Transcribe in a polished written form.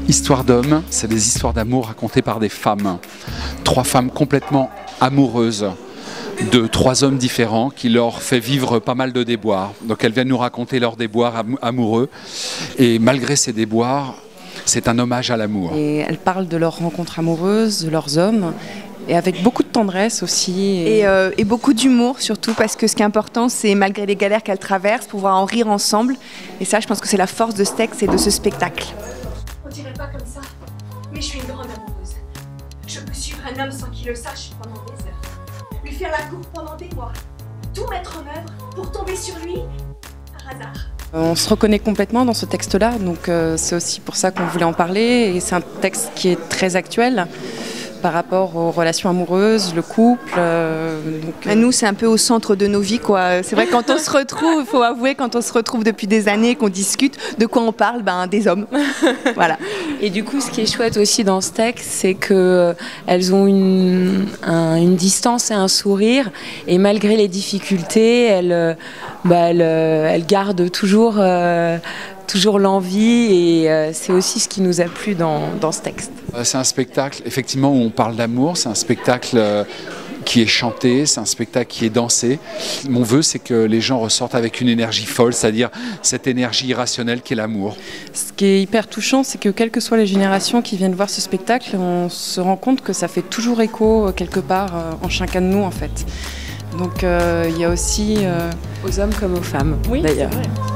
Histoire d'hommes, c'est des histoires d'amour racontées par des femmes. 3 femmes complètement amoureuses de 3 hommes différents qui leur fait vivre pas mal de déboires. Donc elles viennent nous raconter leurs déboires amoureux. Et malgré ces déboires, c'est un hommage à l'amour. Et elles parlent de leurs rencontres amoureuses, de leurs hommes, et avec beaucoup de tendresse aussi. Et beaucoup d'humour surtout, parce que ce qui est important, c'est malgré les galères qu'elles traversent, pouvoir en rire ensemble. Et ça, je pense que c'est la force de ce texte et de ce spectacle. On dirait pas comme ça, mais je suis une grande amoureuse. Je peux suivre un homme sans qu'il le sache pendant des heures. Lui faire la cour pendant des mois. Tout mettre en œuvre pour tomber sur lui par hasard. On se reconnaît complètement dans ce texte-là, donc c'est aussi pour ça qu'on voulait en parler. Et c'est un texte qui est très actuel par rapport aux relations amoureuses, le couple. Nous, c'est un peu au centre de nos vies, quoi. C'est vrai, quand on se retrouve, il faut avouer, quand on se retrouve depuis des années, qu'on discute, de quoi on parle? Des hommes. Voilà. Et du coup, ce qui est chouette aussi dans ce texte, c'est qu'elles ont une distance et un sourire, et malgré les difficultés, elles gardent toujours l'envie, et c'est aussi ce qui nous a plu dans ce texte. C'est un spectacle effectivement où on parle d'amour, c'est un spectacle qui est chanté, c'est un spectacle qui est dansé. Mon vœu, c'est que les gens ressortent avec une énergie folle, c'est-à-dire cette énergie irrationnelle qu'est l'amour. Ce qui est hyper touchant, c'est que quelles que soient les générations qui viennent voir ce spectacle, on se rend compte que ça fait toujours écho quelque part en chacun de nous en fait. Donc il y a aussi... aux hommes comme aux femmes, oui, d'ailleurs. C'est vrai.